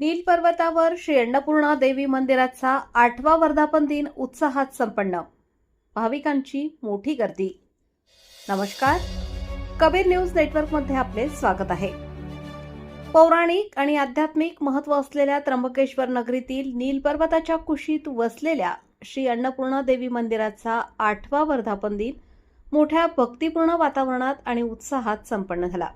नील पर्वतावर श्री अन्नपूर्णा देवी मंदिराचा 8वा वर्धापन दिन उत्साहात संपन्न. भाविकांची मोठी गर्दी. नमस्कार, कबीर न्यूज नेटवर्कमध्ये आपले स्वागत आहे. पौराणिक आणि आध्यात्मिक महत्त्व असलेल्या त्र्यंबकेश्वर नगरीतील नील पर्वताच्या कुशीत वसलेल्या श्री अन्नपूर्णा देवी मंदिराचा 8वा वर्धापन दिन मोठ्या भक्तिपूर्ण वातावरणात आणि उत्साहात संपन्न झाला.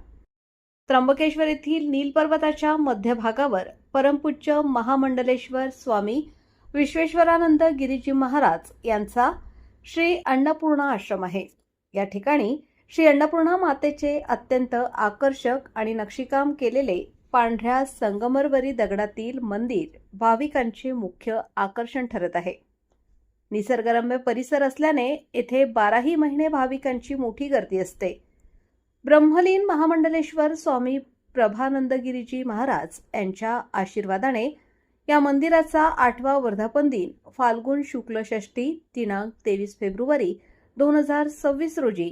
त्र्यंबकेश्वर येथील नील पर्वताच्या मध्यभागावर परमपूज्य महामंडलेश्वर स्वामी विश्वेश्वरानंद गिरीजी महाराज यांचा श्री अन्नपूर्णा आश्रम आहे. या ठिकाणी श्री अन्नपूर्णा मातेचे अत्यंत आकर्षक आणि नक्षीकाम केलेले पांढऱ्या संगमरवरी दगडातील मंदिर भाविकांचे मुख्य आकर्षण ठरत आहे. निसर्गरम्य परिसर असल्याने येथे 12ही महिने भाविकांची मोठी गर्दी असते. ब्रह्मलीन महामंडलेश्वर स्वामी प्रभानंदगिरीजी महाराज यांच्या आशीर्वादाने या मंदिराचा 8वा वर्धापन दिन फाल्गुन शुक्ल षष्ठी दिनांक 23 फेब्रुवारी 2026 रोजी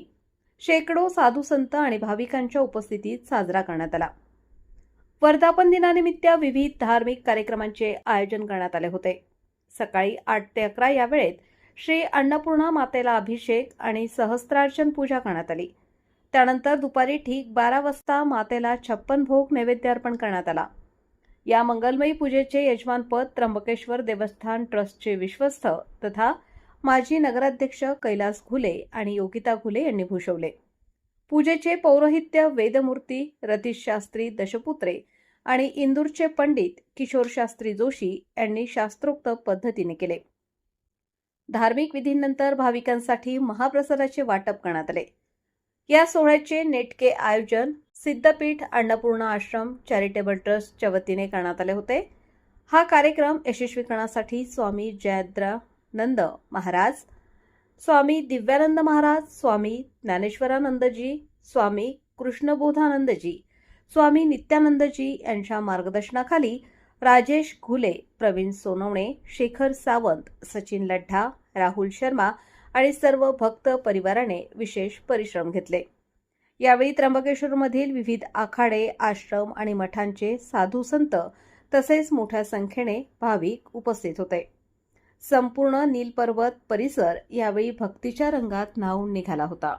शेकडो साधू संत आणि भाविकांच्या उपस्थितीत साजरा करण्यात आला. वर्धापन दिनानिमित्त विविध धार्मिक कार्यक्रमांचे आयोजन करण्यात आले होते. सकाळी 8 ते 11 या वेळेत श्री अन्नपूर्णा मातेला अभिषेक आणि सहस्त्रार्चन पूजा करण्यात आली. त्यानंतर दुपारी ठीक 12 वाजता मातेला 56 भोग नैवेद्य अर्पण करण्यात आला. या मंगलमयी पूजेचे यजमानपद त्र्यंबकेश्वर देवस्थान ट्रस्टचे विश्वस्त तथा माजी नगराध्यक्ष कैलास घुले आणि योगिता घुले यांनी भूषवले. पूजेचे पौरोहित्य वेदमूर्ती रतीश शास्त्री दशपुत्रे आणि इंदूरचे पंडित किशोर शास्त्री जोशी यांनी शास्त्रोक्त पद्धतीने केले. धार्मिक विधींनंतर भाविकांसाठी महाप्रसादाचे वाटप करण्यात आले. या सोहळ्याचे नेटके आयोजन सिद्धपीठ अन्नपूर्णा आश्रम चॅरिटेबल ट्रस्टच्या वतीने करण्यात आले होते. हा कार्यक्रम यशस्वी करण्यासाठी स्वामी जयद्रानंद महाराज, स्वामी दिव्यानंद महाराज, स्वामी ज्ञानेश्वरानंदजी, स्वामी कृष्णबोधानंदजी, स्वामी नित्यानंदजी यांच्या मार्गदर्शनाखाली राजेश घुले, प्रवीण सोनवणे, शेखर सावंत, सचिन लड्ढा, राहुल शर्मा आणि सर्व भक्त परिवाराने विशेष परिश्रम घेतले. यावेळी त्र्यंबकेश्वरमधील विविध आखाडे, आश्रम आणि मठांचे साधू संत तसेच मोठ्या संख्येने भाविक उपस्थित होते. संपूर्ण नील पर्वत परिसर यावेळी भक्तीच्या रंगात न्हाऊन निघाला होता.